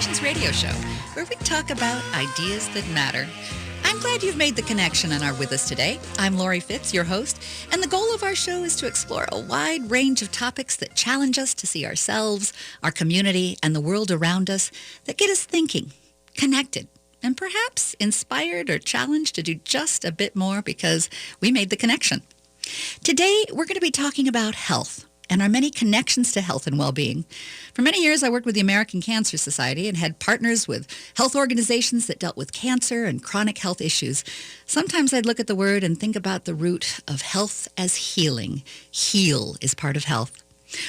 Connections radio show, where we talk about ideas that matter. I'm glad you've made the connection and are with us today. I'm Lori Fitz, your host, and the goal of our show is to explore a wide range of topics that challenge us to see ourselves, our community, and the world around us, that get us thinking, connected, and perhaps inspired or challenged to do just a bit more because we made the connection. Today, we're going to be talking about health and our many connections to health and well-being. For many years, I worked with the American Cancer Society and had partners with health organizations that dealt with cancer and chronic health issues. Sometimes I'd look at the word and think about the root of health as healing. Heal is part of health.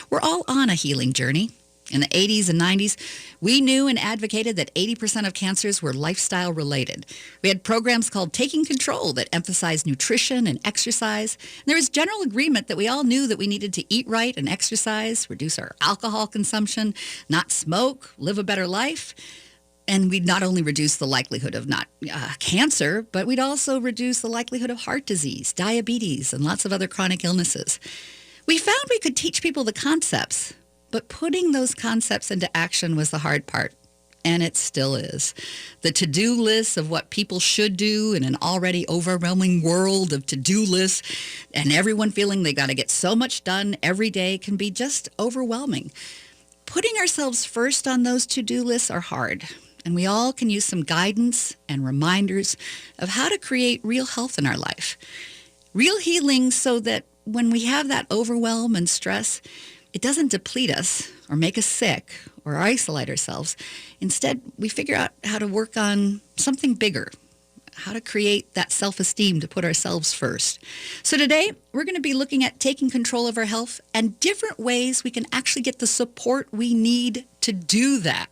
We're all on a healing journey. In the 80s and 90s, we knew and advocated that 80% of cancers were lifestyle related. We had programs called Taking Control that emphasized nutrition and exercise. And there was general agreement that we all knew that we needed to eat right and exercise, reduce our alcohol consumption, not smoke, live a better life. And we'd not only reduce the likelihood of not cancer, but we'd also reduce the likelihood of heart disease, diabetes, and lots of other chronic illnesses. We found we could teach people the concepts, but putting those concepts into action was the hard part, and it still is. The to-do list of what people should do in an already overwhelming world of to-do lists and everyone feeling they got to get so much done every day can be just overwhelming. Putting ourselves first on those to-do lists are hard, and we all can use some guidance and reminders of how to create real health in our life. Real healing so that when we have that overwhelm and stress, it doesn't deplete us or make us sick or isolate ourselves. Instead, we figure out how to work on something bigger, how to create that self-esteem to put ourselves first. So today, we're going to be looking at taking control of our health and different ways we can actually get the support we need to do that,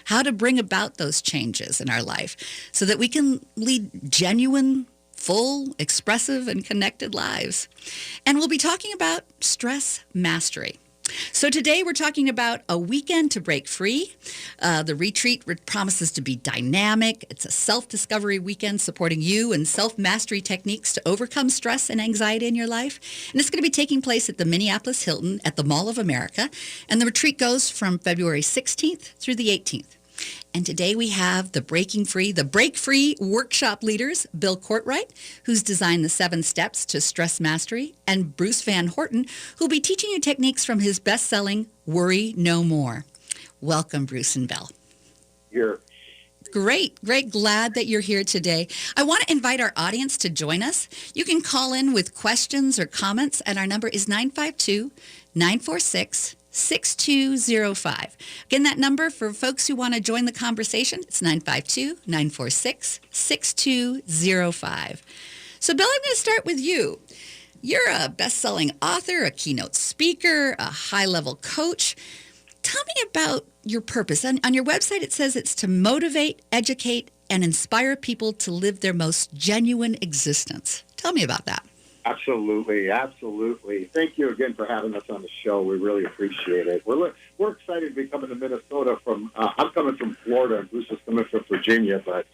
how to bring about those changes in our life so that we can lead genuine, full, expressive, and connected lives. And we'll be talking about stress mastery. So today we're talking about a weekend to break free. The retreat promises to be dynamic. It's a self-discovery weekend supporting you and self-mastery techniques to overcome stress and anxiety in your life. And it's going to be taking place at the Minneapolis Hilton at the Mall of America. And the retreat goes from February 16th through the 18th. And today we have the Break Free workshop leaders, Bill Courtright, who's designed the 7 steps to stress mastery, and Bruce Van Horten, who'll be teaching you techniques from his best-selling Worry No More. Welcome, Bruce and Bill. Here. Great. Glad that you're here today. I want to invite our audience to join us. You can call in with questions or comments, and our number is 952-946-6205. Again, that number for folks who want to join the conversation, it's 952-946-6205. So, Bill, I'm going to start with you. You're a best-selling author, a keynote speaker, a high-level coach. Tell me about your purpose. On your website, it says it's to motivate, educate, and inspire people to live their most genuine existence. Tell me about that. Absolutely. Thank you again for having us on the show. We really appreciate it. We're excited to be coming to Minnesota I'm coming from Florida, and Bruce is coming from Virginia, but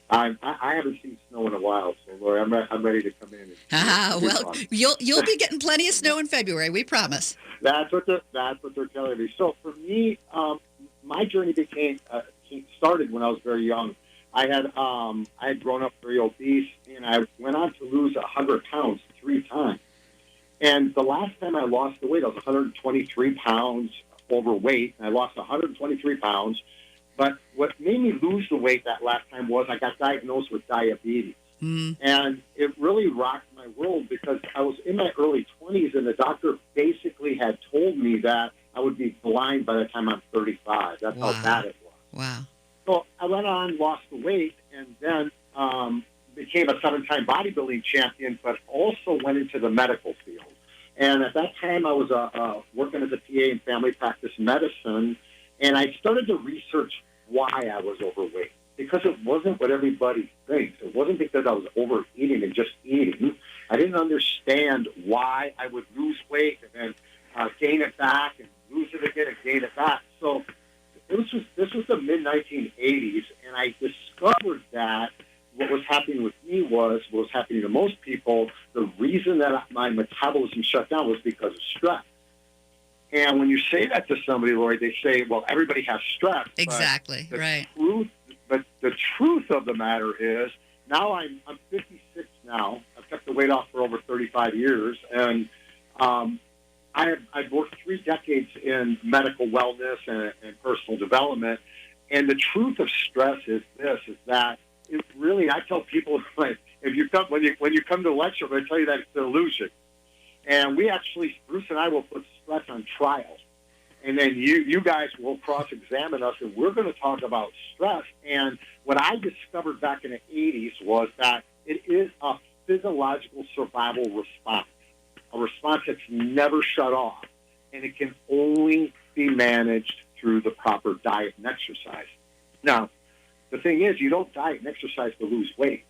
I haven't seen snow in a while, so Lori, I'm ready to come in. Well, you'll be getting plenty of snow in February, we promise. That's what they're telling me. So for me, my journey started when I was very young. I had grown up very obese, and I went on to lose 100 pounds 3 times. And the last time I lost the weight, I was 123 pounds overweight, and I lost 123 pounds. But what made me lose the weight that last time was I got diagnosed with diabetes. And it really rocked my world because I was in my early 20s, and the doctor basically had told me that I would be blind by the time I'm 35. That's how bad it was. Wow. So I went on, lost the weight, and then became a 7-time bodybuilding champion, but also went into the medical field. And at that time, I was working as a PA in family practice medicine, and I started to research why I was overweight, because it wasn't what everybody thinks. It wasn't because I was overeating and just eating. I didn't understand why I would lose weight and then gain it back and lose it again and gain it back. So this was the mid-1980s, and I discovered that what was happening with me was what was happening to most people. The reason that my metabolism shut down was because of stress. And when you say that to somebody, Lori, they say, well, everybody has stress. Exactly, right. But the truth of the matter is, now I'm 56 now. I've kept the weight off for over 35 years. And I've worked 3 decades in medical wellness and personal development. And the truth of stress is this, is that it really, I tell people, like, if you come, when you come to lecture, I tell you that it's an illusion. And we actually, Bruce and I will put stress on trial. And then you guys will cross-examine us, and we're going to talk about stress. And what I discovered back in the 80s was that it is a physiological survival response, a response that's never shut off, and it can only be managed through the proper diet and exercise. Now, the thing is, you don't diet and exercise to lose weight.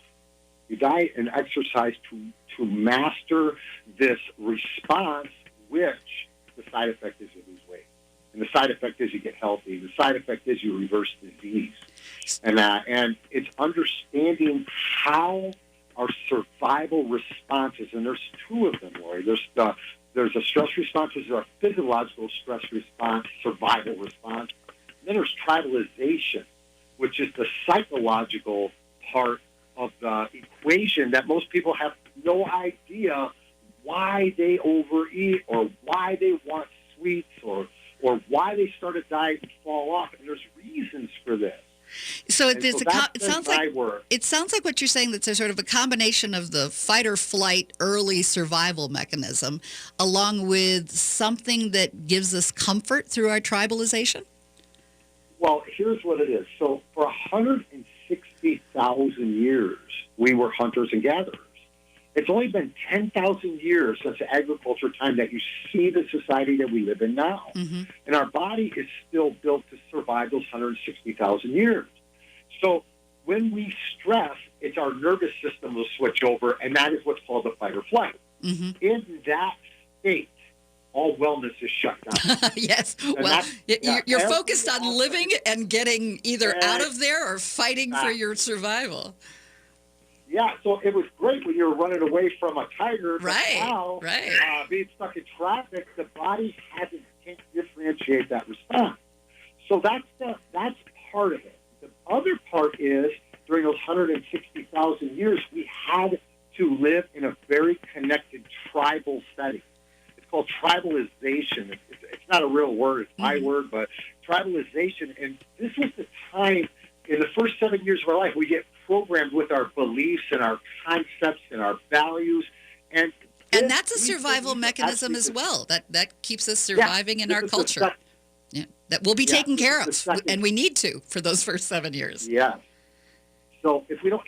You diet and exercise to master this response, which the side effect is you lose weight. And the side effect is you get healthy. The side effect is you reverse disease. And it's understanding how our survival responses, and there's 2 of them, Lori. There's a stress response, there's a physiological stress response, survival response. And then there's tribalization, which is the psychological part of the equation that most people have no idea why they overeat or why they want sweets or why they start a diet and fall off. And there's reasons for this. So it sounds like what you're saying, that's a sort of a combination of the fight or flight early survival mechanism along with something that gives us comfort through our tribalization? Well, here's what it is. So for 160,000 years, we were hunters and gatherers. It's only been 10,000 years since the agriculture time that you see the society that we live in now. Mm-hmm. And our body is still built to survive those 160,000 years. So when we stress, it's our nervous system will switch over, and that is what's called the fight or flight. Mm-hmm. In that state, all wellness is shut down. Yes. Well, you're focused on living and getting either out of there or fighting for your survival. Yeah, so it was great when you were running away from a tiger. Right, now, right. Being stuck in traffic, the body can't differentiate that response. So that's part of it. The other part is, during those 160,000 years, we had to live in a very connected tribal setting. It's called tribalization. It's not a real word. It's my word, but tribalization. And this was the time, in the first 7 years of our life, we get programmed with our beliefs and our concepts and our values. And that's a survival mechanism as well. That keeps us surviving in our culture. That we'll be taken care of, and we need to for those first 7 years. Yeah. So if we don't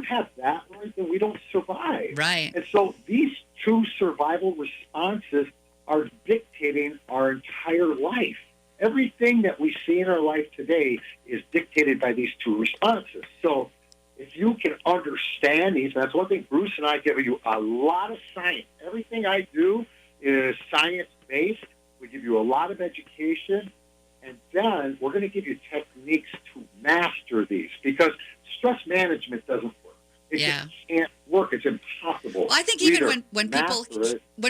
have that, right, then we don't survive. Right. And so these 2 survival responses are dictating our entire life. Everything that we see in our life today is dictated by these 2 responses. So if you can understand these, that's one thing Bruce and I give you a lot of science. Everything I do is science-based. We give you a lot of education, and then we're going to give you techniques to master these, because stress management doesn't work. It just can't work. It's impossible. Well, I think even when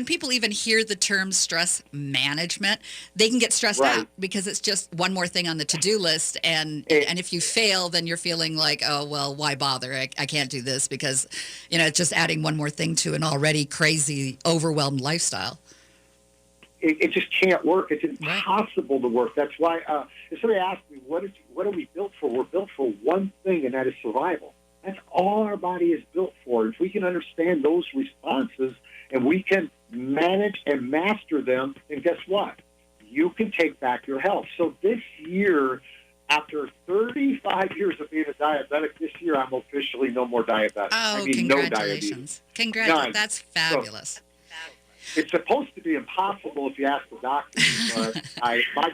people even hear the term stress management, they can get stressed out because it's just one more thing on the to-do list. And if you fail, then you're feeling like, oh, well, why bother? I can't do this because, it's just adding one more thing to an already crazy, overwhelmed lifestyle. It just can't work. It's impossible to work. That's why if somebody asks me, what are we built for? We're built for one thing, and that is survival. That's all our body is built for. If we can understand those responses and we can manage and master them, then guess what? You can take back your health. So this year, after 35 years of being a diabetic, this year I'm officially no more diabetic. Oh, congratulations. No diabetes. Congratulations. That's fabulous. So, it's supposed to be impossible if you ask the doctor. But I asked my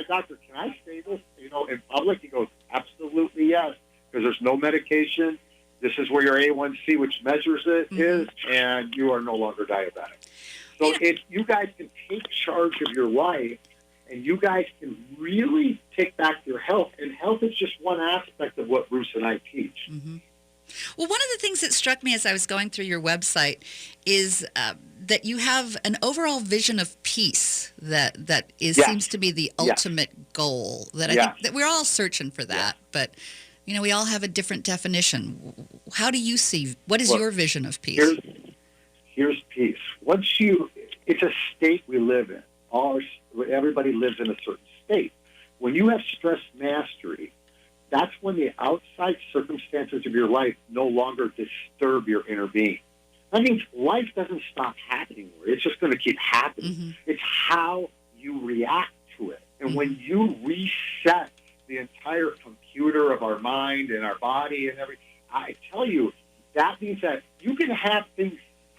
doctor, can I say this, in public? He goes, absolutely yes. Because there's no medication. This is where your A1C, which measures it, is, and you are no longer diabetic. So if you guys can take charge of your life, and you guys can really take back your health, and health is just one aspect of what Bruce and I teach. Mm-hmm. Well, one of the things that struck me as I was going through your website is that you have an overall vision of peace that is Yes. seems to be the ultimate goal. That I Yes. think that we're all searching for that, but we all have a different definition. How do you see? What is Well, your vision of peace? Here's peace. It's a state we live in. Everybody lives in a certain state. When you have stress mastery, that's when the outside circumstances of your life no longer disturb your inner being. That means life doesn't stop happening. It's just going to keep happening. Mm-hmm. It's how you react to it. And Mm-hmm. when you reset the entire computer of our mind and our body and everything, I tell you, that means that you can have things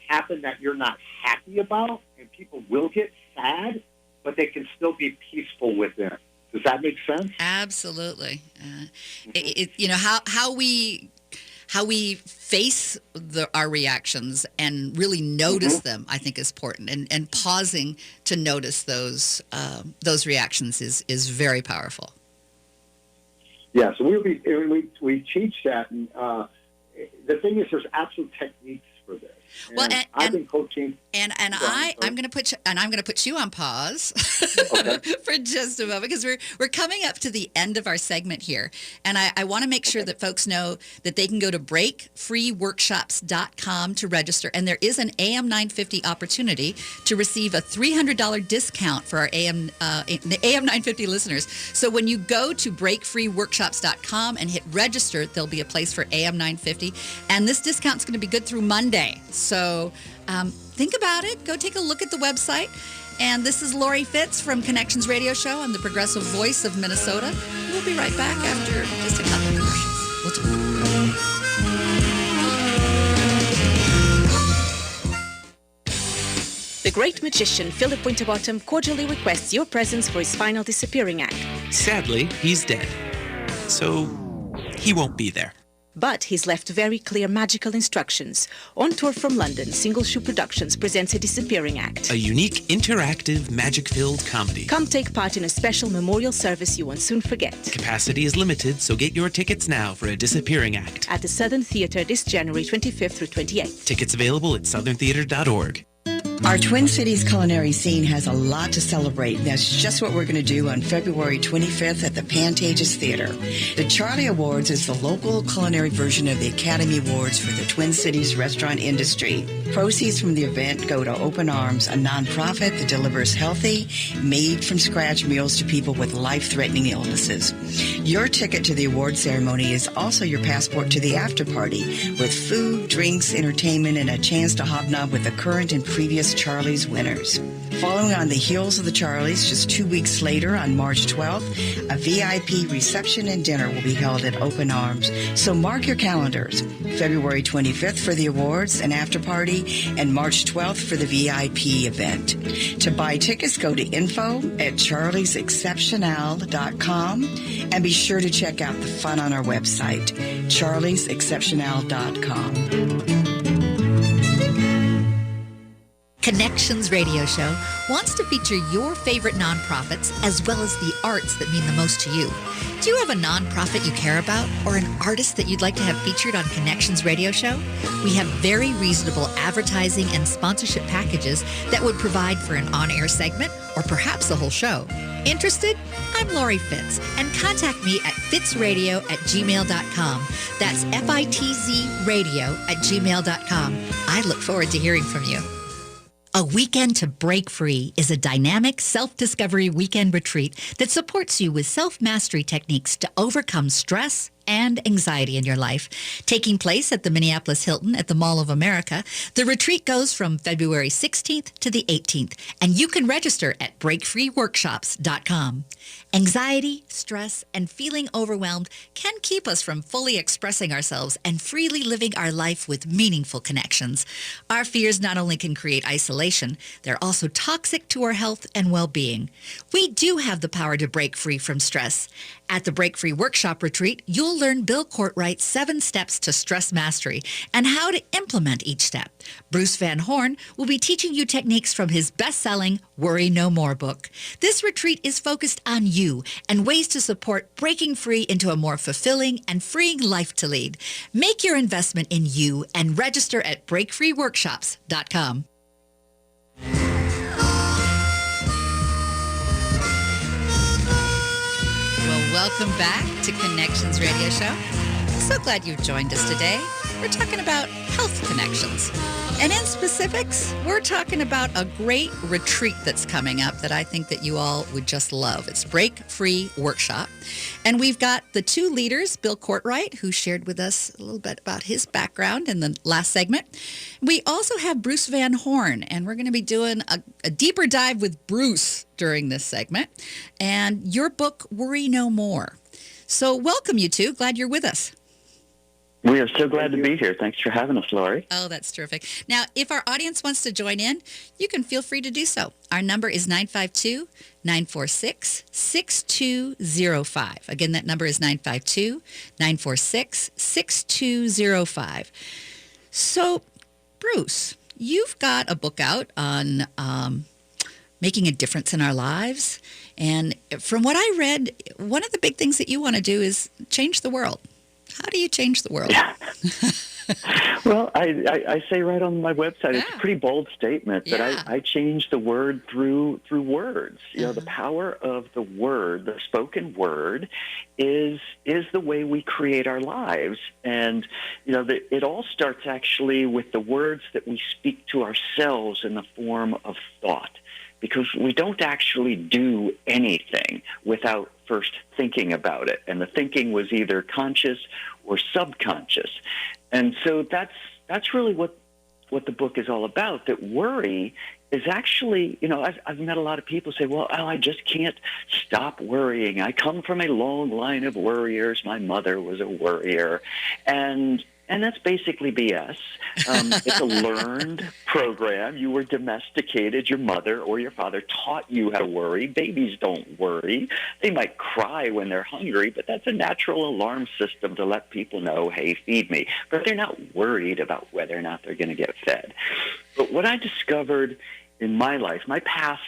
happen that you're not happy about, and people will get sad, but they can still be peaceful within. Does that make sense? Absolutely. How we face our reactions and really notice them, I think, is important. And pausing to notice those reactions is very powerful. Yeah. So we teach that, and the thing is, there's absolute techniques for this. And I've been coaching. And I'm going to put you on pause for just a moment, because we're coming up to the end of our segment here, and I want to make sure that folks know that they can go to breakfreeworkshops.com to register, and there is an AM 950 opportunity to receive a $300 discount for our AM 950 listeners. So when you go to breakfreeworkshops.com and hit register, there'll be a place for AM 950, and this discount's going to be good through Monday. So think about it. Go take a look at the website. And this is Lori Fitz from Connections Radio Show on the Progressive Voice of Minnesota. We'll be right back after just a couple of commercials. We'll talk. The great magician Philip Winterbottom cordially requests your presence for his final disappearing act. Sadly, he's dead. So he won't be there. But he's left very clear magical instructions. On tour from London, Single Shoe Productions presents a disappearing act. A unique, interactive, magic-filled comedy. Come take part in a special memorial service you won't soon forget. Capacity is limited, so get your tickets now for a disappearing act. At the Southern Theatre this January 25th through 28th. Tickets available at southerntheater.org. Our Twin Cities culinary scene has a lot to celebrate, and that's just what we're going to do on February 25th at the Pantages Theater. The Charlie Awards is the local culinary version of the Academy Awards for the Twin Cities restaurant industry. Proceeds from the event go to Open Arms, a nonprofit that delivers healthy, made-from-scratch meals to people with life-threatening illnesses. Your ticket to the award ceremony is also your passport to the after party, with food, drinks, entertainment, and a chance to hobnob with the current and previous Charlie's winners. Following on the heels of the Charlies, just 2 weeks later on March 12th, a VIP reception and dinner will be held at Open Arms. So mark your calendars. February 25th for the awards and after party, and March 12th for the VIP event. To buy tickets, go to info@charliesexceptional.com, and be sure to check out the fun on our website, charliesexceptional.com. Connections Radio Show wants to feature your favorite nonprofits as well as the arts that mean the most to you. Do you have a nonprofit you care about or an artist that you'd like to have featured on Connections Radio Show? We have very reasonable advertising and sponsorship packages that would provide for an on-air segment or perhaps the whole show. Interested? I'm Lori Fitz, and contact me at fitzradio@gmail.com. That's FITZradio@gmail.com. I look forward to hearing from you. A Weekend to Break Free is a dynamic self-discovery weekend retreat that supports you with self-mastery techniques to overcome stress and anxiety in your life. Taking place at the Minneapolis Hilton at the Mall of America, the retreat goes from February 16th to the 18th, and you can register at breakfreeworkshops.com. Anxiety, stress, and feeling overwhelmed can keep us from fully expressing ourselves and freely living our life with meaningful connections. Our fears not only can create isolation, they're also toxic to our health and well-being. We do have the power to break free from stress. At the Break Free Workshop Retreat, you'll learn Bill Courtwright's 7 steps to stress mastery and how to implement each step. Bruce Van Horn will be teaching you techniques from his best-selling Worry No More book. This retreat is focused on you and ways to support breaking free into a more fulfilling and freeing life to lead. Make your investment in you and register at breakfreeworkshops.com. Welcome back to Connections Radio Show. So glad you've joined us today. We're talking about health connections. And in specifics, we're talking about a great retreat that's coming up that I think that you all would just love. It's Break Free Workshop. And we've got the two leaders, Bill Courtright, who shared with us a little bit about his background in the last segment. We also have Bruce Van Horn, and we're going to be doing a deeper dive with Bruce during this segment. And your book, Worry No More. So welcome, you two. Glad you're with us. We are so glad to be here. Thanks for having us, Laurie. Oh, that's terrific. Now, if our audience wants to join in, you can feel free to do so. Our number is 952-946-6205. Again, that number is 952-946-6205. So, Bruce, you've got a book out on making a difference in our lives. And from what I read, one of the big things that you want to do is change the world. How do you change the world? Yeah. Well, I say right on my website, it's a pretty bold statement that I change the word through words. You know, the power of the word, the spoken word, is the way we create our lives. And, you know, it all starts actually with the words that we speak to ourselves in the form of thought. Because we don't actually do anything without first thinking about it. And the thinking was either conscious or subconscious. And so that's really what the book is all about, that worry is actually, you know, I've met a lot of people say, well, I just can't stop worrying. I come from a long line of worriers. My mother was a worrier. And that's basically BS. It's a learned program. You were domesticated. Your mother or your father taught you how to worry. Babies don't worry. They might cry when they're hungry, but that's a natural alarm system to let people know, hey, feed me. But they're not worried about whether or not they're going to get fed. But what I discovered in my life, my path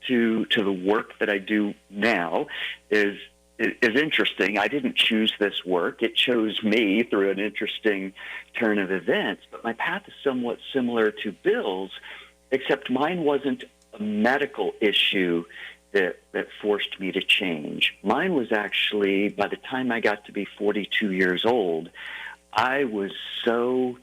to the work that I do now is interesting. I didn't choose this work. It chose me through an interesting turn of events. But my path is somewhat similar to Bill's, except mine wasn't a medical issue that forced me to change. Mine was actually, by the time I got to be 42 years old, I was so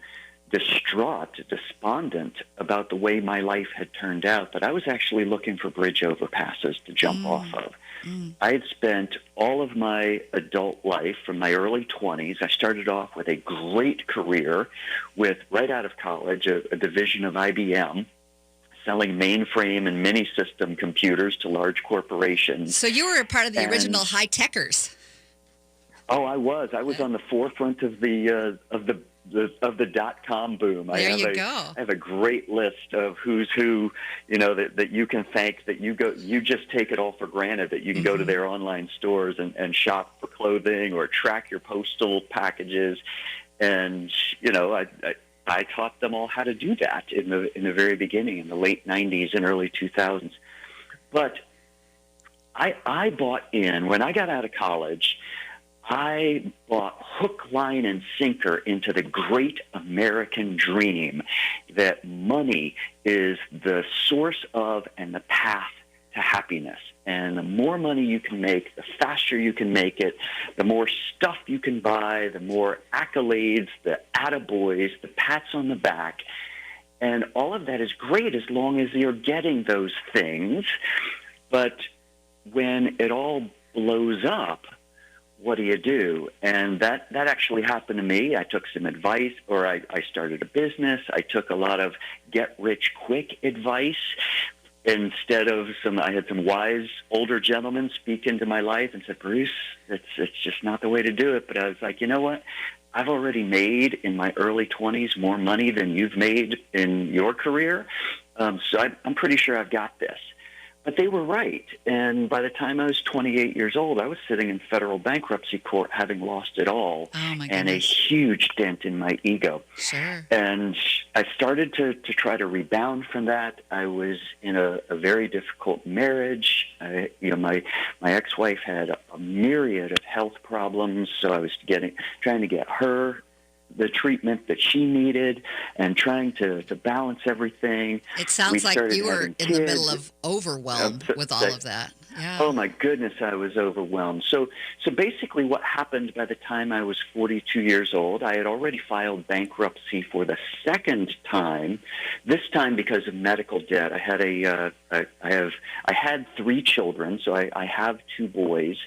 distraught, despondent about the way my life had turned out that I was actually looking for bridge overpasses to jump off of. I had spent all of my adult life from my early 20s. I started off with a great career with, right out of college, a division of IBM, selling mainframe and mini-system computers to large corporations. So you were a part of the original high-techers. Oh, I was. I was on the forefront of the dot-com boom. There you go. I have a great list of who's who, you know, that you can thank, that you just take it all for granted, that you can go to their online stores and shop for clothing or track your postal packages. And, you know, I taught them all how to do that in the very beginning, in the late 90s and early 2000s. But I bought in, when I got out of college, I bought hook, line, and sinker into the great American dream that money is the source of and the path to happiness. And the more money you can make, the faster you can make it, the more stuff you can buy, the more accolades, the attaboys, the pats on the back. And all of that is great as long as you're getting those things. But when it all blows up, what do? And that actually happened to me. I took some advice, or I started a business. I took a lot of get-rich-quick advice. Instead of I had some wise older gentlemen speak into my life and said, Bruce, it's just not the way to do it. But I was like, you know what? I've already made in my early 20s more money than you've made in your career. So I'm pretty sure I've got this. But they were right. And by the time I was 28 years old, I was sitting in federal bankruptcy court having lost it all. Oh, my goodness. And a huge dent in my ego. Sure. And I started to try to rebound from that. I was in a very difficult marriage. My ex-wife had a myriad of health problems, so I was trying to get her the treatment that she needed and trying to balance everything. It sounds like you were in the middle of overwhelm with all of that. Yeah. Oh my goodness, I was overwhelmed. So basically what happened by the time I was 42 years old, I had already filed bankruptcy for the second time, this time because of medical debt. I had 3 children, so I have 2 boys.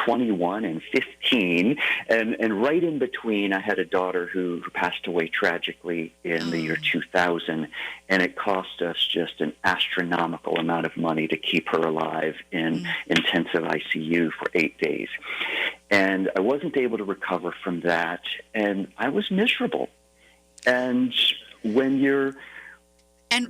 21 and 15, and right in between, I had a daughter who passed away tragically in the year 2000, and it cost us just an astronomical amount of money to keep her alive in intensive ICU for 8 days. And I wasn't able to recover from that, and I was miserable. And when you're if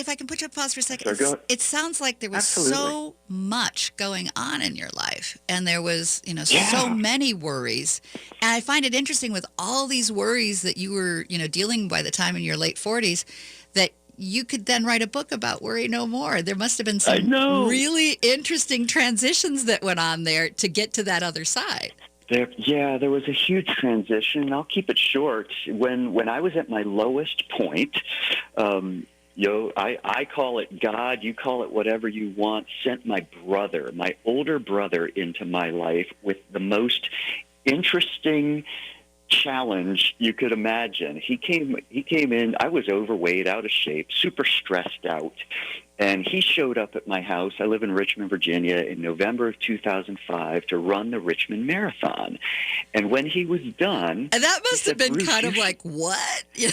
I can put you on pause for a second, it sounds like there was so much going on in your life, and there was so many worries. And I find it interesting with all these worries that you were dealing by the time in your late 40s, that you could then write a book about Worry No More. There must have been some really interesting transitions that went on there to get to that other side. There was a huge transition. I'll keep it short. When I was at my lowest point, I call it God, you call it whatever you want, sent my older brother into my life with the most interesting challenge you could imagine. He came in, I was overweight, out of shape, super stressed out. And he showed up at my house. I live in Richmond, Virginia, in November of 2005 to run the Richmond Marathon. And when he was done... And that must have been kind of like, what? You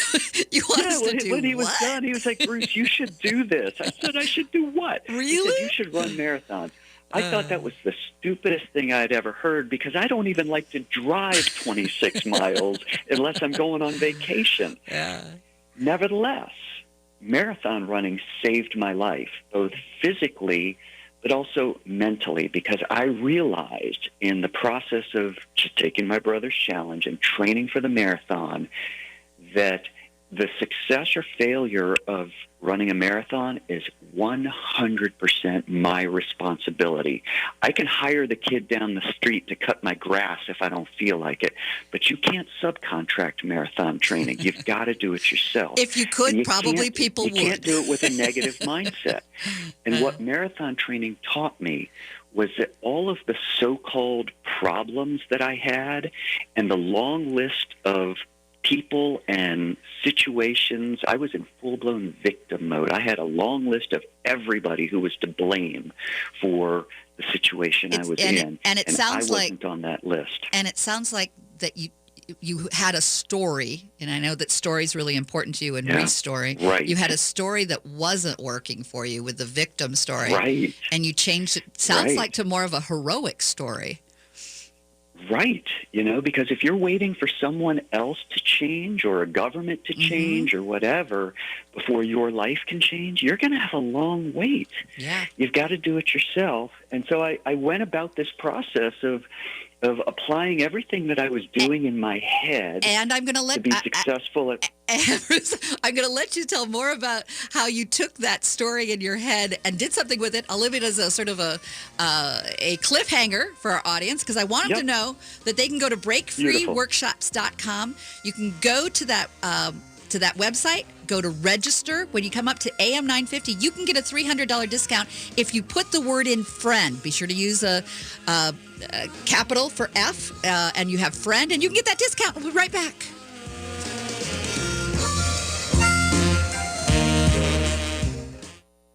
want us to do when he was done, he was like, Bruce, you should do this. I said, I should do what? Really? He said, you should run marathons. I thought that was the stupidest thing I'd ever heard, because I don't even like to drive 26 miles unless I'm going on vacation. Yeah. Nevertheless, marathon running saved my life, both physically but also mentally, because I realized in the process of just taking my brother's challenge and training for the marathon that the success or failure of running a marathon is 100% my responsibility. I can hire the kid down the street to cut my grass if I don't feel like it, but you can't subcontract marathon training. You've got to do it yourself. If you could, probably people would. You can't do it with a negative mindset. And what marathon training taught me was that all of the so-called problems that I had and the long list of people and situations, I was in full-blown victim mode. I had a long list of everybody who was to blame for the situation I was in. And it sounds I wasn't on that list. And it sounds like that you had a story, and I know that story is really important to you in Restory. Right. You had a story that wasn't working for you with the victim story. Right. And you changed it, sounds like, to more of a heroic story. Right, because if you're waiting for someone else to change or a government to change or whatever before your life can change, you're going to have a long wait. Yeah. You've got to do it yourself. And so I went about this process of applying everything that I was doing in my head and I'm going to be successful at... I'm going to let you tell more about how you took that story in your head and did something with it. I'll leave it as a sort of a cliffhanger for our audience, because I want them to know that they can go to breakfreeworkshops.com. You can go to that website, go to register. When you come up to AM 950, you can get a $300 discount if you put the word in friend. Be sure to use a capital for F, and you have friend, and you can get that discount. We'll be right back.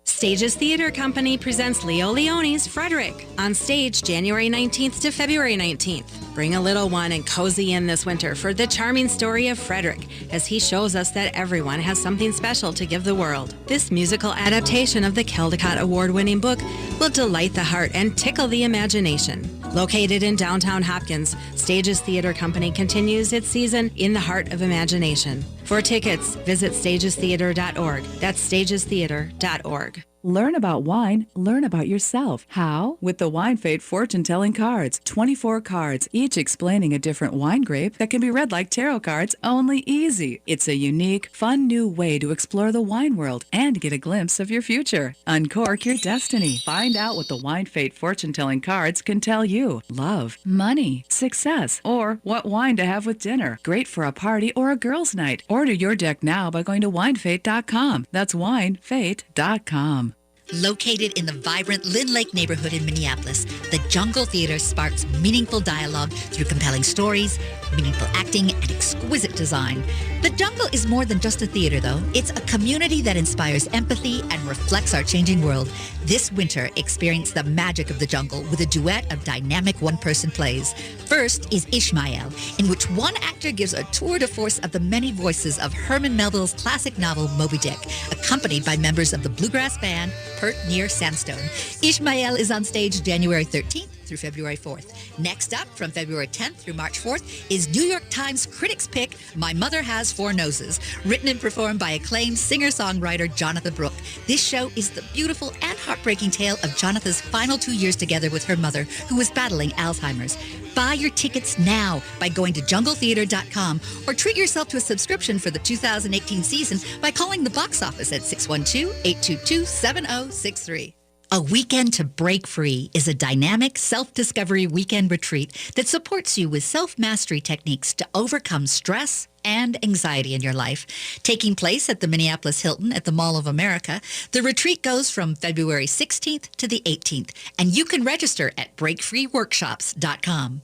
Stages Theater Company presents Leo Leone's Frederick on stage January 19th to February 19th. Bring a little one and cozy in this winter for the charming story of Frederick, as he shows us that everyone has something special to give the world. This musical adaptation of the Caldecott Award-winning book will delight the heart and tickle the imagination. Located in downtown Hopkins, Stages Theater Company continues its season in the heart of imagination. For tickets, visit stagestheater.org. That's stagestheater.org. Learn about wine, learn about yourself. How? With the Wine Fate fortune-telling cards. 24 cards, each explaining a different wine grape that can be read like tarot cards, only easy. It's a unique, fun new way to explore the wine world and get a glimpse of your future. Uncork your destiny. Find out what the Wine Fate fortune-telling cards can tell you. Love, money, success, or what wine to have with dinner. Great for a party or a girls' night. Order your deck now by going to winefate.com. That's winefate.com. Located in the vibrant Lynn Lake neighborhood in Minneapolis, the Jungle Theater sparks meaningful dialogue through compelling stories, meaningful acting, and exquisite design. The Jungle is more than just a theater, though. It's a community that inspires empathy and reflects our changing world. This winter, experience the magic of the Jungle with a duet of dynamic one-person plays. First is Ishmael, in which one actor gives a tour de force of the many voices of Herman Melville's classic novel Moby Dick, accompanied by members of the bluegrass band Pert Near Sandstone. Ishmael is on stage January 13th through February 4th. Next up, from February 10th through March 4th, is New York Times critics' pick, My Mother Has Four Noses, written and performed by acclaimed singer-songwriter Jonatha Brooke. This show is the beautiful and heartbreaking tale of Jonatha's final 2 years together with her mother, who was battling Alzheimer's. Buy your tickets now by going to jungletheater.com or treat yourself to a subscription for the 2018 season by calling the box office at 612-822-7063. A Weekend to Break Free is a dynamic self-discovery weekend retreat that supports you with self-mastery techniques to overcome stress and anxiety in your life. Taking place at the Minneapolis Hilton at the Mall of America, the retreat goes from February 16th to the 18th, and you can register at breakfreeworkshops.com.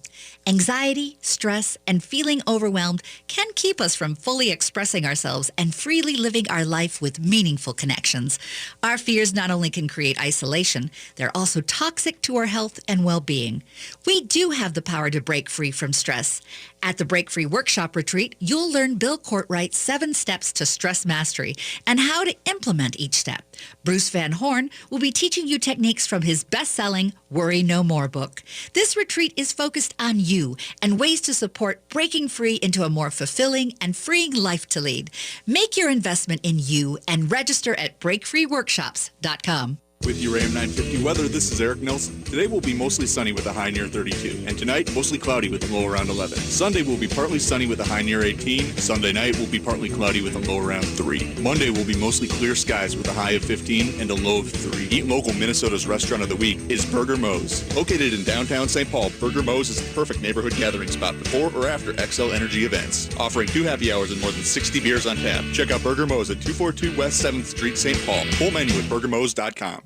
Anxiety, stress, and feeling overwhelmed can keep us from fully expressing ourselves and freely living our life with meaningful connections. Our fears not only can create isolation, they're also toxic to our health and well-being. We do have the power to break free from stress. At the Break Free Workshop Retreat, you'll learn Bill Courtwright's 7 steps to stress mastery and how to implement each step. Bruce Van Horn will be teaching you techniques from his best-selling Worry No More book. This retreat is focused on you and ways to support breaking free into a more fulfilling and freeing life to lead. Make your investment in you and register at breakfreeworkshops.com. With your AM 950 weather, this is Eric Nelson. Today will be mostly sunny with a high near 32. And tonight, mostly cloudy with a low around 11. Sunday will be partly sunny with a high near 18. Sunday night will be partly cloudy with a low around 3. Monday will be mostly clear skies with a high of 15 and a low of 3. Eat Local, Minnesota's restaurant of the week is Burger Moe's. Located in downtown St. Paul, Burger Moe's is the perfect neighborhood gathering spot before or after XL Energy events. Offering 2 happy hours and more than 60 beers on tap. Check out Burger Moe's at 242 West 7th Street, St. Paul. Full menu at burgermoes.com.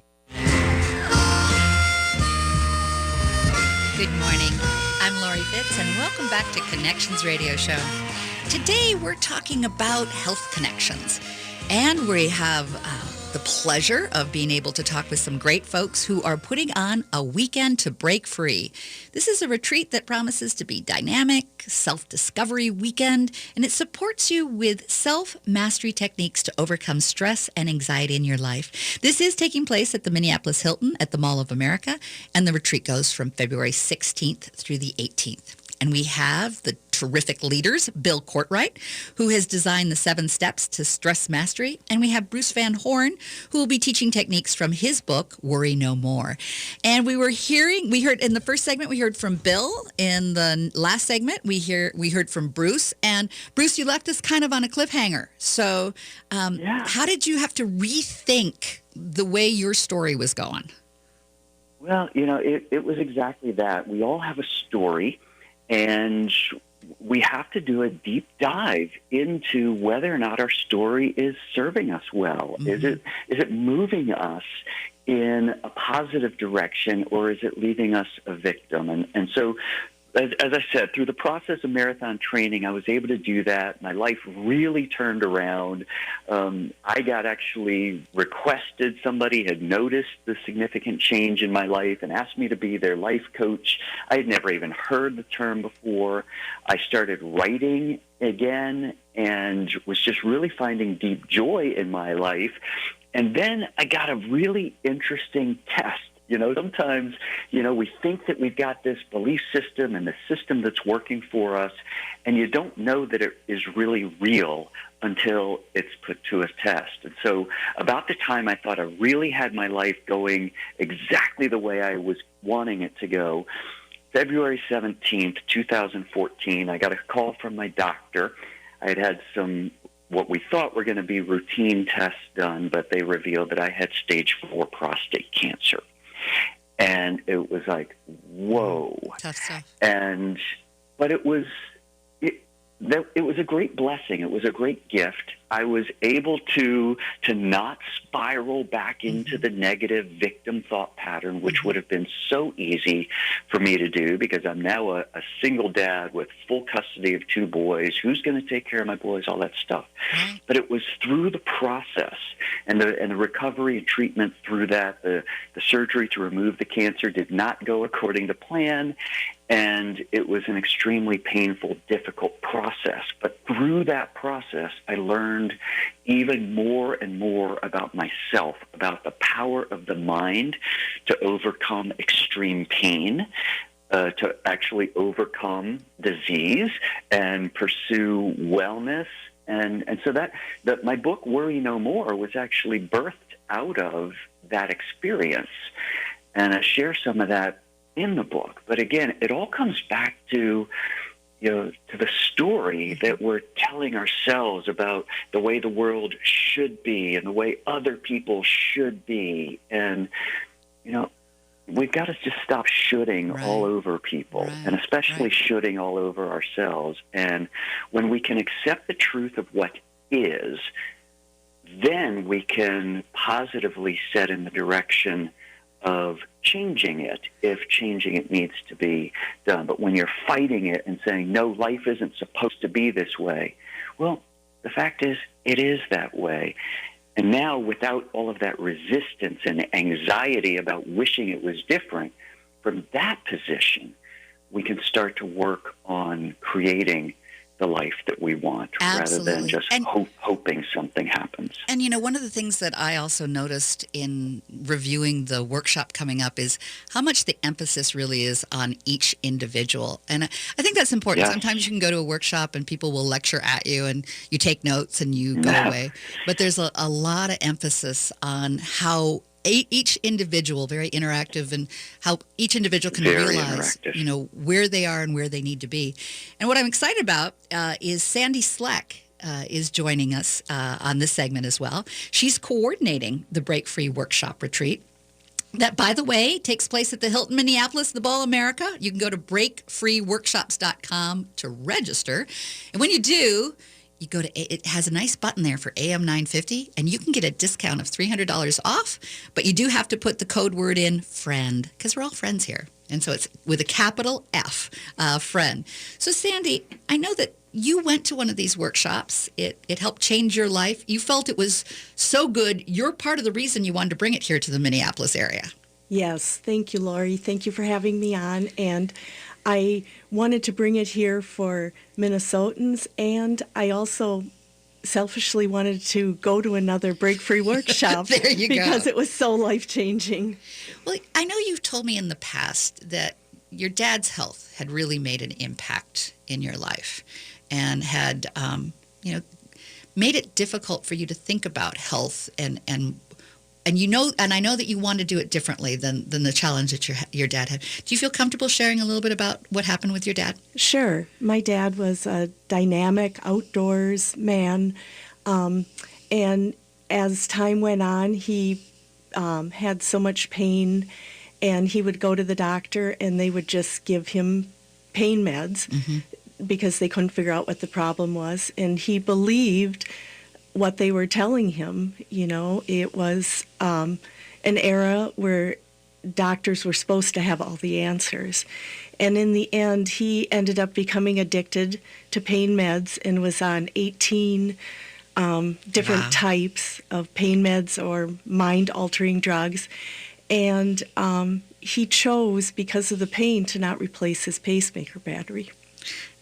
Good morning. I'm Lori Fitz, and welcome back to Connections Radio Show. Today, we're talking about health connections, and we have the pleasure of being able to talk with some great folks who are putting on a Weekend to Break Free. This is a retreat that promises to be dynamic, self-discovery weekend, and it supports you with self-mastery techniques to overcome stress and anxiety in your life. This is taking place at the Minneapolis Hilton at the Mall of America, and the retreat goes from February 16th through the 18th. And we have the terrific leaders, Bill Courtwright, who has designed the 7 steps to stress mastery. And we have Bruce Van Horn, who will be teaching techniques from his book, Worry No More. And we heard in the first segment, we heard from Bill. In the last segment, we heard from Bruce. And Bruce, you left us kind of on a cliffhanger. So how did you have to rethink the way your story was going? Well, it was exactly that. We all have a story. And we have to do a deep dive into whether or not our story is serving us well. Mm-hmm. Is it moving us in a positive direction, or is it leaving us a victim? And so, as I said, through the process of marathon training, I was able to do that. My life really turned around. I got actually requested. Somebody had noticed the significant change in my life and asked me to be their life coach. I had never even heard the term before. I started writing again and was just really finding deep joy in my life. And then I got a really interesting test. Sometimes, we think that we've got this belief system and the system that's working for us, and you don't know that it is really real until it's put to a test. And so about the time I thought I really had my life going exactly the way I was wanting it to go, February 17th, 2014, I got a call from my doctor. I had some what we thought were going to be routine tests done, but they revealed that I had stage 4 prostate cancer. And it was like, whoa. Tough stuff. But it was it was a great blessing. It was a great gift. I was able to not spiral back into the negative victim thought pattern, which would have been so easy for me to do because I'm now a single dad with full custody of 2 boys. Who's going to take care of my boys? All that stuff. But it was through the process and the recovery and treatment through that. The surgery to remove the cancer did not go according to plan. And it was an extremely painful, difficult process. But through that process, I learned even more and more about myself, about the power of the mind to overcome extreme pain, to actually overcome disease and pursue wellness. And so that my book, Worry No More, was actually birthed out of that experience. And I share some of that in the book. But again, it all comes back to, to the story that we're telling ourselves about the way the world should be and the way other people should be. And, we've got to just stop shooting all over people, and especially shooting all over ourselves. And when we can accept the truth of what is, then we can positively set in the direction of changing it if changing it needs to be done. But when you're fighting it and saying, no, life isn't supposed to be this way, well, the fact is, it is that way. And now, without all of that resistance and anxiety about wishing it was different, from that position, we can start to work on creating the life that we want rather than just hoping something happens. And, one of the things that I also noticed in reviewing the workshop coming up is how much the emphasis really is on each individual. And I think that's important. Yes. Sometimes you can go to a workshop and people will lecture at you and you take notes and you go away. But there's a lot of emphasis on how each individual, very interactive, and how each individual can realize, where they are and where they need to be. And what I'm excited about is Sandy Sleck is joining us on this segment as well. She's coordinating the Break Free Workshop Retreat. That, by the way, takes place at the Hilton Minneapolis, the Bowl America. You can go to breakfreeworkshops.com to register. And when you do, you go to, it has a nice button there for AM 950, and you can get a discount of $300 off, but you do have to put the code word in friend, because we're all friends here. And so it's with a capital F, friend. So Sandy, I know that you went to one of these workshops. It helped change your life. You felt it was so good. You're part of the reason you wanted to bring it here to the Minneapolis area. Yes. Thank you, Lori. Thank you for having me on. And I wanted to bring it here for Minnesotans, and I also selfishly wanted to go to another Break Free workshop there you because it was so life-changing. Well, I know you've told me in the past that your dad's health had really made an impact in your life and had, made it difficult for you to think about health and I know that you want to do it differently than the challenge that your dad had. Do you feel comfortable sharing a little bit about what happened with your dad? Sure. My dad was a dynamic outdoors man, and as time went on, he had so much pain, and he would go to the doctor, and they would just give him pain meds because they couldn't figure out what the problem was, and he believed what they were telling him. It was an era where doctors were supposed to have all the answers. And in the end, he ended up becoming addicted to pain meds and was on 18 different types of pain meds or mind-altering drugs. And he chose, because of the pain, to not replace his pacemaker battery.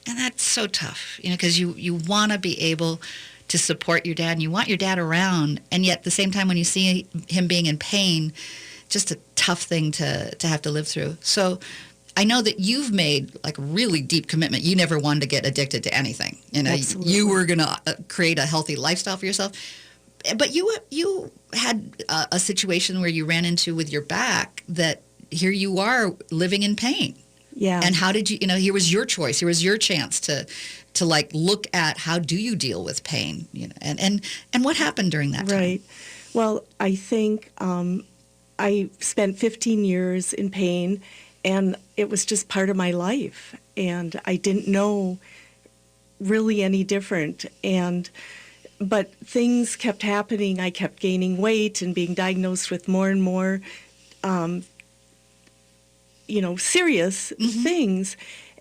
And that's so tough, because you want to be able to support your dad, and you want your dad around, and yet at the same time when you see him being in pain, just a tough thing to have to live through. So I know that you've made like a really deep commitment. You never wanted to get addicted to anything. Absolutely. You were going to create a healthy lifestyle for yourself. But you had a situation where you ran into with your back that here you are living in pain. Yeah. And how did you, here was your choice. Here was your chance to look at how do you deal with pain, and what happened during that time? Right. Well, I think I spent 15 years in pain, and it was just part of my life. And I didn't know really any different. But things kept happening. I kept gaining weight and being diagnosed with more and more, serious things.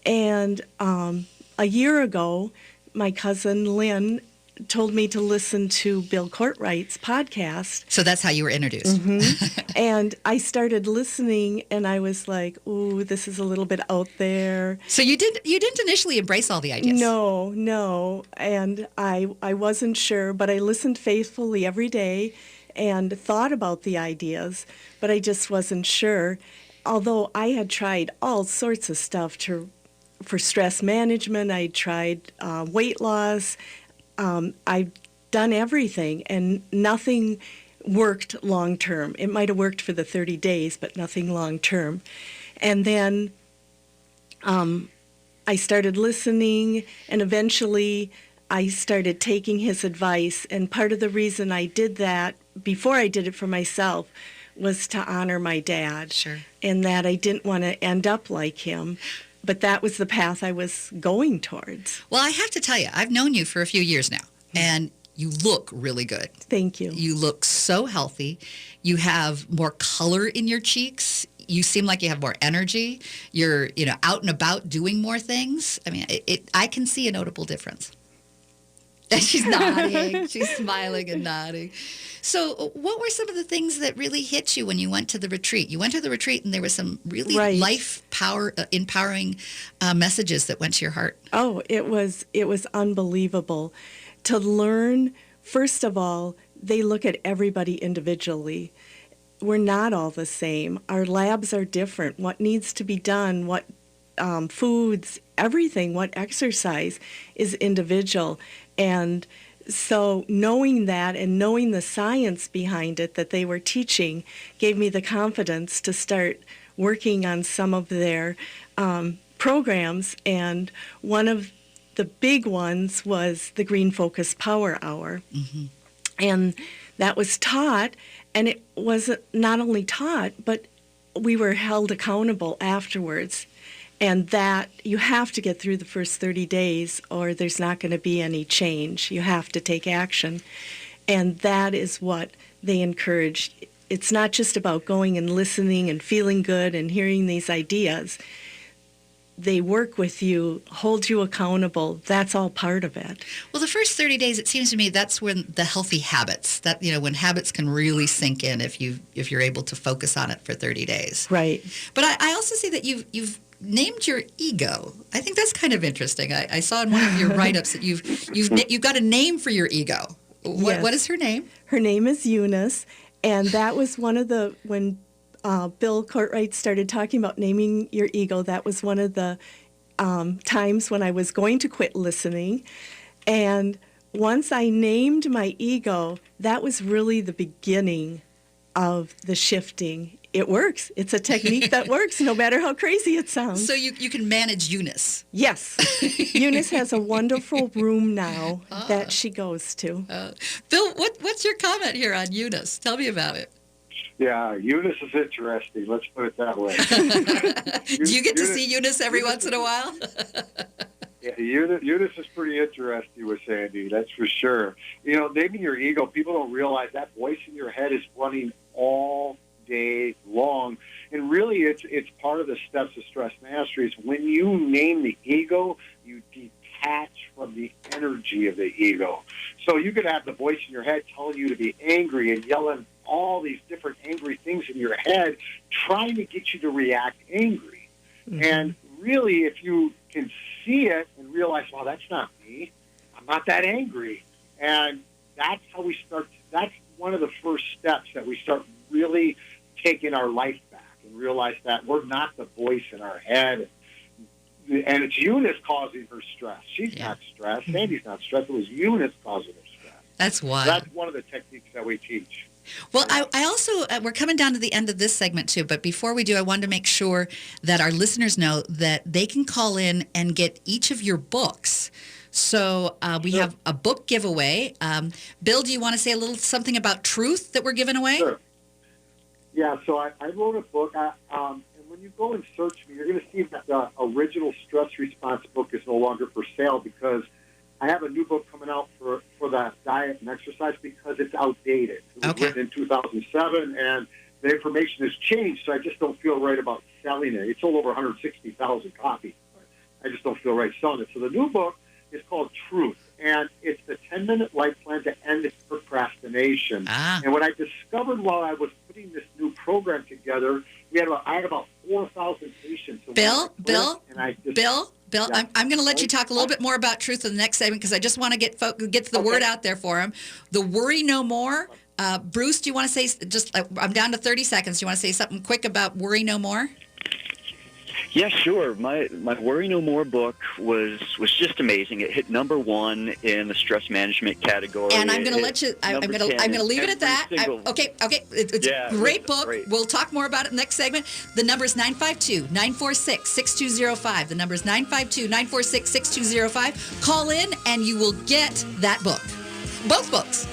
And a year ago, my cousin Lynn told me to listen to Bill Courtwright's podcast. So that's how you were introduced. And I started listening, and I was like, ooh, this is a little bit out there. So you didn't initially embrace all the ideas? No. And I wasn't sure, but I listened faithfully every day and thought about the ideas, but I just wasn't sure. Although I had tried all sorts of stuff for stress management, I tried weight loss, I've done everything, and nothing worked long term. It might have worked for the 30 days, but nothing long term. And then I started listening, and eventually I started taking his advice. And part of the reason I did that before I did it for myself was to honor my dad. Sure. And that I didn't want to end up like him. But that was the path I was going towards. Well, I have to tell you, I've known you for a few years now, and you look really good. Thank you. You look so healthy. You have more color in your cheeks. You seem like you have more energy. You're, out and about doing more things. I mean, I can see a notable difference. And she's nodding. She's smiling and nodding. So what were some of the things that really hit you when you went to the retreat? You went to the retreat, and there were some really empowering messages that went to your heart. Oh, it was unbelievable to learn. First of all, they look at everybody individually. We're not all the same. Our labs are different. What needs to be done, what foods, everything, what exercise is individual. And so knowing that and knowing the science behind it that they were teaching gave me the confidence to start working on some of their programs. And one of the big ones was the Green Focus Power Hour. And that was taught, and it was not only taught, but we were held accountable afterwards. And that you have to get through the first 30 days or there's not going to be any change. You have to take action. And that is what they encouraged. It's not just about going and listening and feeling good and hearing these ideas. They work with you, hold you accountable. That's all part of it. Well, the first 30 days, it seems to me that's when the healthy habits, that when habits can really sink in if you're able to focus on it for 30 days. Right. But I also see that you've named your ego. I think that's kind of interesting. I saw in one of your write-ups that you've got a name for your ego. What is her name? Her name is Eunice, and that was one of when Bill Courtwright started talking about naming your ego, that was one of the times when I was going to quit listening. And once I named my ego, that was really the beginning of the shifting. It works. It's a technique that works, no matter how crazy it sounds. So you can manage Eunice. Yes. Eunice has a wonderful room now that she goes to. Bill, what's your comment here on Eunice? Tell me about it. Yeah, Eunice is interesting. Let's put it that way. Do you get to see Eunice every once in a while? Yeah, Eunice is pretty interesting with Sandy, that's for sure. Naming your ego, people don't realize that voice in your head is running all day long. And really, it's part of the steps of stress mastery. Is when you name the ego, you detach from the energy of the ego. So you could have the voice in your head telling you to be angry and yelling all these different angry things in your head, trying to get you to react angry. And really, if you can see it and realize, well, that's not me. I'm not that angry. And that's how we start. That's one of the first steps that we start really taking our life back and realize that we're not the voice in our head. And it's Eunice causing her stress. She's not stressed. Sandy's not stressed. It was Eunice causing her stress. That's wild. So that's one of the techniques that we teach. Well, I also, we're coming down to the end of this segment too, but before we do, I wanted to make sure that our listeners know that they can call in and get each of your books. So we have a book giveaway. Bill, do you want to say a little something about Truth that we're giving away? Sure. Yeah, so I wrote a book, and when you go and search me, you're going to see that the original Stress Response book is no longer for sale because I have a new book coming out for that diet and exercise because it's outdated. It was written in 2007, and the information has changed, so I just don't feel right about selling it. It sold over 160,000 copies. I just don't feel right selling it. So the new book is called Truth, and it's the 10-minute life plan to end procrastination. And what I discovered while I was putting this new program together, I had about 4,000 patients. Bill, Yeah. I'm going to let you talk a little bit more about Truth in the next segment because I just want to get the word out there for them. The Worry No More. Bruce, do you want to say, I'm down to 30 seconds. Do you want to say something quick about Worry No More? Yeah, sure. My Worry No More book was just amazing. It hit number 1 in the stress management category. And I'm going to let you. I'm going to leave it at that. Okay. It's a great book. Great. We'll talk more about it in the next segment. The number is 952-946-6205. The number is 952-946-6205. Call in and you will get that book. Both books.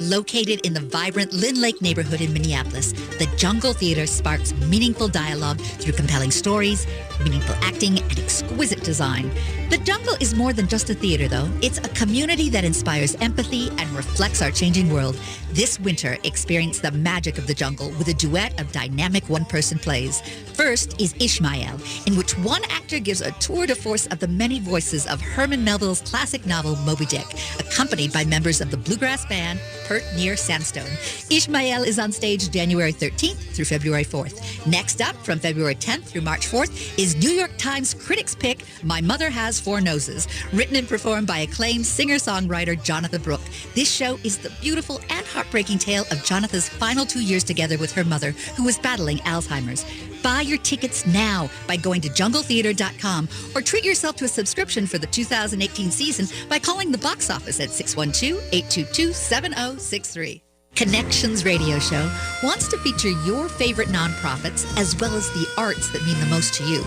Located in the vibrant Lynn Lake neighborhood in Minneapolis, the Jungle Theater sparks meaningful dialogue through compelling stories, meaningful acting, and exquisite design. The Jungle is more than just a theater, though. It's a community that inspires empathy and reflects our changing world. This winter, experience the magic of the Jungle with a duet of dynamic one-person plays. First is Ishmael, in which one actor gives a tour de force of the many voices of Herman Melville's classic novel Moby Dick, accompanied by members of the bluegrass band Pert Near Sandstone. Ishmael is on stage January 13th through February 4th. Next up, from February 10th through March 4th, is New York Times critics' pick, My Mother Has Four Noses, written and performed by acclaimed singer-songwriter Jonatha Brooke. This show is the beautiful and heartbreaking tale of Jonatha's final 2 years together with her mother, who was battling Alzheimer's. Buy your tickets now by going to jungletheater.com or treat yourself to a subscription for the 2018 season by calling the box office at 612-822-7063. Connections Radio Show wants to feature your favorite nonprofits as well as the arts that mean the most to you.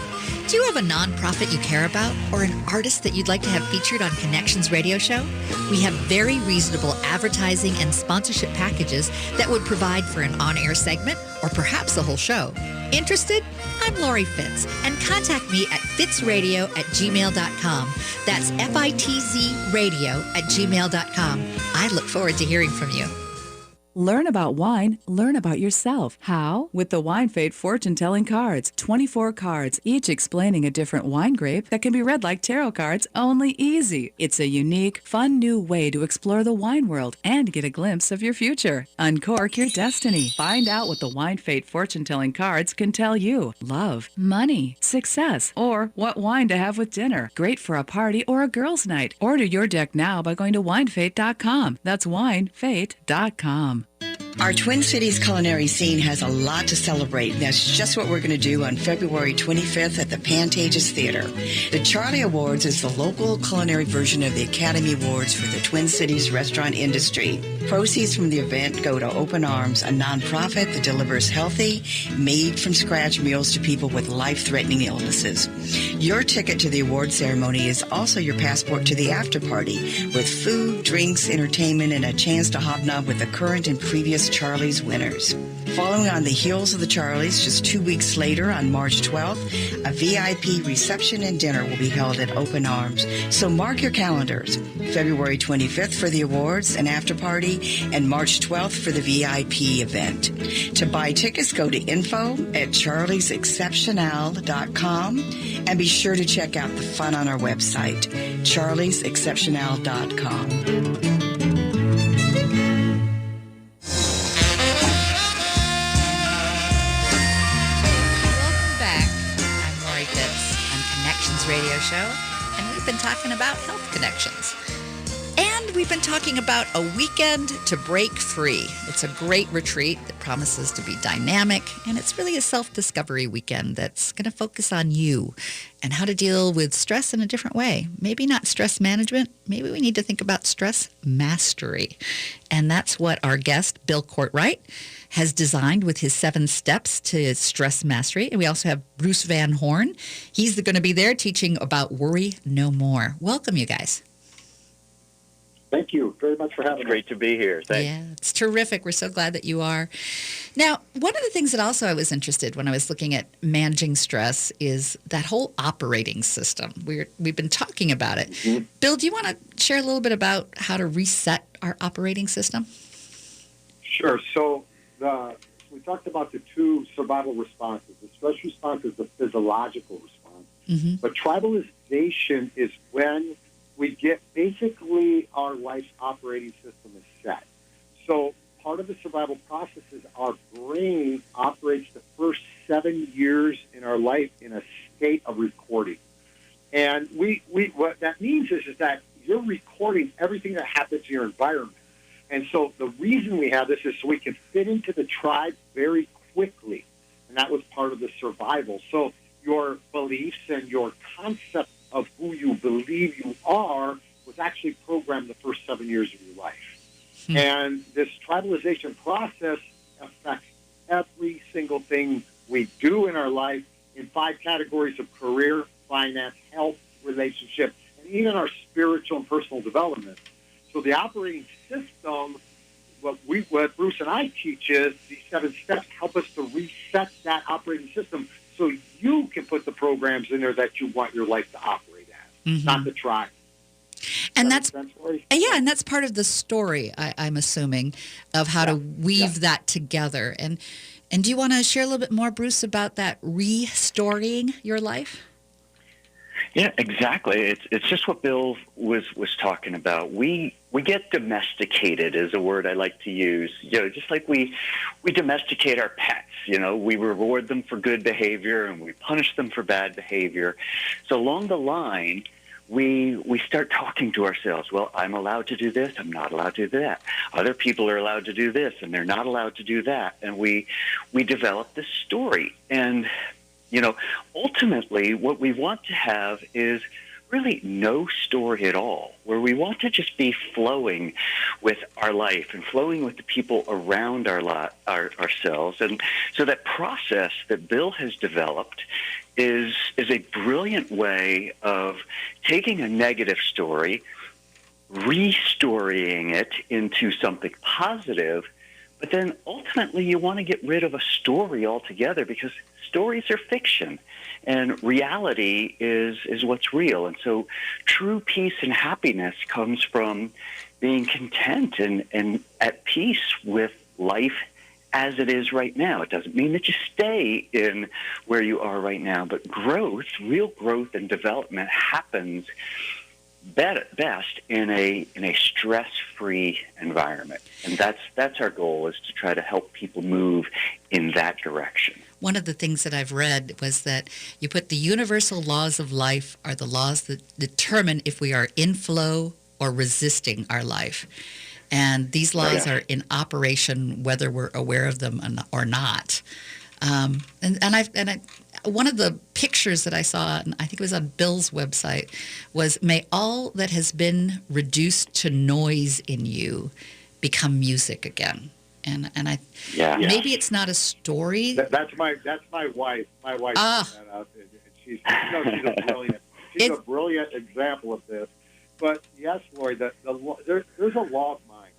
Do you have a nonprofit you care about or an artist that you'd like to have featured on Connections Radio Show? We have very reasonable advertising and sponsorship packages that would provide for an on-air segment or perhaps a whole show. Interested? I'm Lori Fitz, and contact me at fitzradio@gmail.com. That's FITZradio@gmail.com. I look forward to hearing from you. Learn about wine, learn about yourself. How? With the Wine Fate fortune-telling cards. 24 cards, each explaining a different wine grape that can be read like tarot cards, only easy. It's a unique, fun new way to explore the wine world and get a glimpse of your future. Uncork your destiny. Find out what the Wine Fate fortune-telling cards can tell you. Love, money, success, or what wine to have with dinner. Great for a party or a girls' night. Order your deck now by going to winefate.com. That's winefate.com. Our Twin Cities culinary scene has a lot to celebrate, and that's just what we're going to do on February 25th at the Pantages Theater. The Charlie Awards is the local culinary version of the Academy Awards for the Twin Cities restaurant industry. Proceeds from the event go to Open Arms, a nonprofit that delivers healthy, made-from-scratch meals to people with life-threatening illnesses. Your ticket to the award ceremony is also your passport to the after party, with food, drinks, entertainment, and a chance to hobnob with the current and previous Charlie's winners. Following on the heels of the Charlies, just 2 weeks later on March 12th, a VIP reception and dinner will be held at Open Arms. So mark your calendars. February 25th for the awards and after party, and March 12th for the VIP event. To buy tickets, go to info@charliesexceptional.com and be sure to check out the fun on our website, charliesexceptional.com. Radio show, and we've been talking about health connections. And we've been talking about a weekend to break free. It's a great retreat that promises to be dynamic, and it's really a self-discovery weekend that's going to focus on you and how to deal with stress in a different way. Maybe not stress management. Maybe we need to think about stress mastery. And that's what our guest, Bill Courtwright, has designed with his 7 steps to stress mastery. And we also have Bruce Van Horn. He's going to be there teaching about Worry No More. Welcome, you guys. Thank you very much for having me. Great to be here. Thanks. Yeah, it's terrific. We're so glad that you are. Now, one of the things that also I was interested when I was looking at managing stress is that whole operating system. We've been talking about it. Mm-hmm. Bill, do you want to share a little bit about how to reset our operating system? Sure. So we talked about the two survival responses. The stress response is the physiological response. Mm-hmm. But tribalization is when we get basically our life's operating system is set. So part of the survival process is our brain operates the first 7 years in our life in a state of recording. And we what that means is that you're recording everything that happens in your environment. And so the reason we have this is so we can fit into the tribe very quickly. And that was part of the survival. So your beliefs and your concept of who you believe you are was actually programmed the first 7 years of your life. And this tribalization process affects every single thing we do in our life in 5 categories of career, finance, health, relationship, and even our spiritual and personal development. So the operating system, what Bruce and I teach is these 7 steps help us to reset that operating system so you can put the programs in there that you want your life to operate as, not the tribe. And that's part of the story, I'm assuming, of how to weave that together. And do you want to share a little bit more, Bruce, about that restoring your life? Yeah, exactly. It's just what Bill was talking about. We get domesticated is a word I like to use. Just like we domesticate our pets. We reward them for good behavior and we punish them for bad behavior. So along the line, we start talking to ourselves. Well, I'm allowed to do this. I'm not allowed to do that. Other people are allowed to do this, and they're not allowed to do that. And we develop this story. And ultimately, what we want to have is really no story at all, where we want to just be flowing with our life and flowing with the people around ourselves. And so that process that Bill has developed is a brilliant way of taking a negative story, restorying it into something positive, but then ultimately you want to get rid of a story altogether because stories are fiction and reality is what's real. And so true peace and happiness comes from being content and at peace with life as it is right now. It doesn't mean that you stay in where you are right now, but real growth and development happens best in a stress-free environment. And that's our goal, is to try to help people move in that direction. One of the things that I've read was that you put the universal laws of life are the laws that determine if we are in flow or resisting our life. And these laws are in operation whether we're aware of them or not. One of the pictures that I saw, and I think it was on Bill's website, was may all that has been reduced to noise in you become music again. And maybe it's not a story. That's my wife. My wife put that out. She's a brilliant example of this. But yes, Lori, there's a law of mind.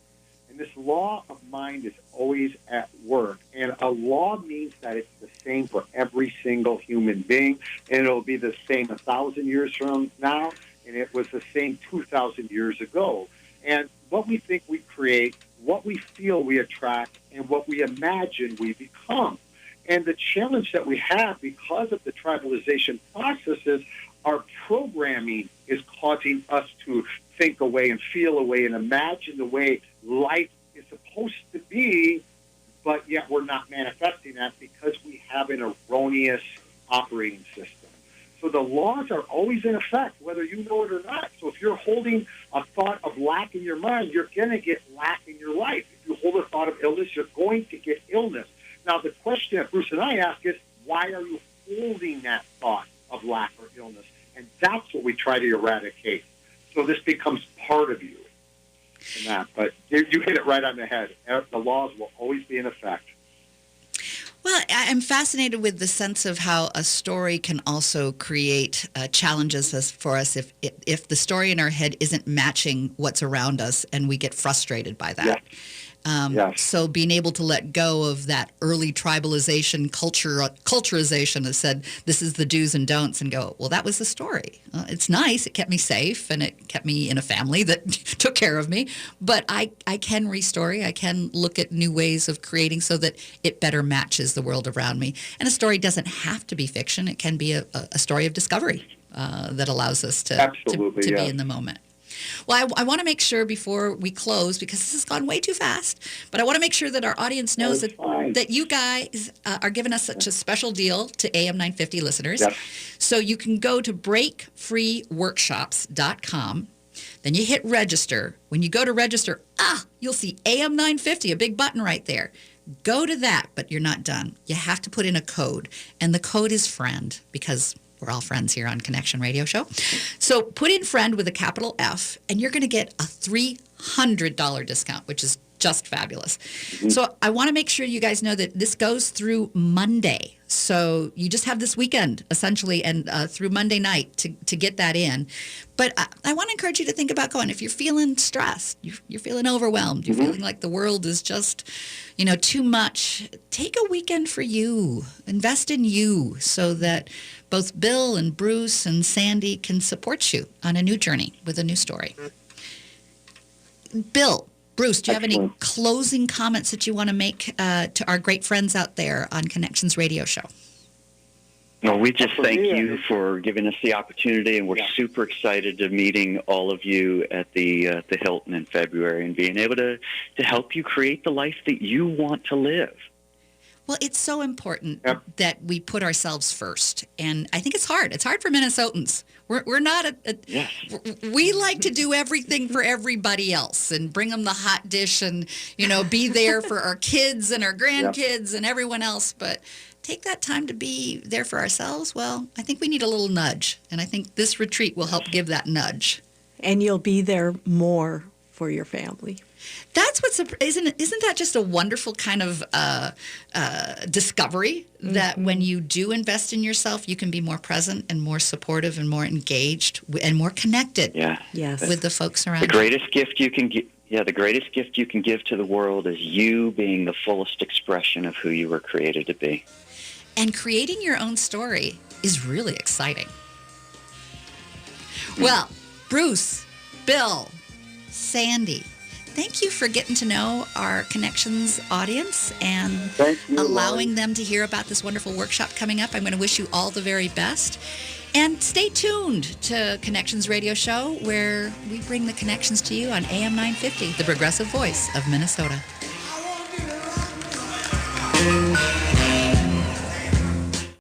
And this law of mind is always at work. And a law means that it's the same for every single human being. And it'll be the same 1,000 years from now. And it was the same 2,000 years ago. And what we think we create, what we feel we attract, and what we imagine we become. And the challenge that we have because of the tribalization processes, our programming is causing us to think away and feel away and imagine the way life is supposed to be, but yet we're not manifesting that because we have an erroneous operating system. So the laws are always in effect, whether you know it or not. So if you're holding a thought of lack in your mind, you're going to get lack in your life. If you hold a thought of illness, you're going to get illness. Now, the question that Bruce and I ask is, why are you holding that thought of lack or illness? And that's what we try to eradicate. So this becomes part of you. But you hit it right on the head. The laws will always be in effect. Well, I'm fascinated with the sense of how a story can also create challenges for us if the story in our head isn't matching what's around us and we get frustrated by that. Yes. Yes. So being able to let go of that early tribalization, culturization that said this is the do's and don'ts, and go, well, that was the story. It's nice. It kept me safe, and it kept me in a family that took care of me. But I can restory. I can look at new ways of creating so that it better matches the world around me. And a story doesn't have to be fiction. It can be a story of discovery that allows us to be in the moment. Well, I want to make sure before we close, because this has gone way too fast, but I want to make sure that our audience knows that you guys are giving us such a special deal to AM 950 listeners. Yep. So you can go to breakfreeworkshops.com. Then you hit register. When you go to register, you'll see AM 950, a big button right there. Go to that, but you're not done. You have to put in a code, and the code is FRIEND, because we're all friends here on Connection Radio Show. So put in FRIEND with a capital F, and you're going to get a $300 discount, which is just fabulous. Mm-hmm. So I want to make sure you guys know that this goes through Monday. So you just have this weekend, essentially, and through Monday night to get that in. But I want to encourage you to think about going. If you're feeling stressed, you're feeling overwhelmed, you're feeling like the world is just, too much, take a weekend for you. Invest in you so that both Bill and Bruce and Sandy can support you on a new journey with a new story. Bill, Bruce, do you have any closing comments that you want to make to our great friends out there on Connections Radio Show? No, we just thank you for giving us the opportunity, and we're super excited to meeting all of you at the Hilton in February and being able to help you create the life that you want to live. Well, it's so important that we put ourselves first, and I think it's hard. It's hard for Minnesotans. We're not we like to do everything for everybody else and bring them the hot dish and be there for our kids and our grandkids and everyone else, but take that time to be there for ourselves. Well, I think we need a little nudge, and I think this retreat will help give that nudge. And you'll be there more for your family. That's what's isn't that just a wonderful kind of discovery that when you do invest in yourself, you can be more present and more supportive and more engaged and more connected with the folks around you. The greatest gift you can give to the world is you being the fullest expression of who you were created to be. And creating your own story is really exciting. Well, Bruce, Bill, Sandy, thank you for getting to know our Connections audience and allowing them to hear about this wonderful workshop coming up. I'm going to wish you all the very best. And stay tuned to Connections Radio Show, where we bring the connections to you on AM 950, the progressive voice of Minnesota.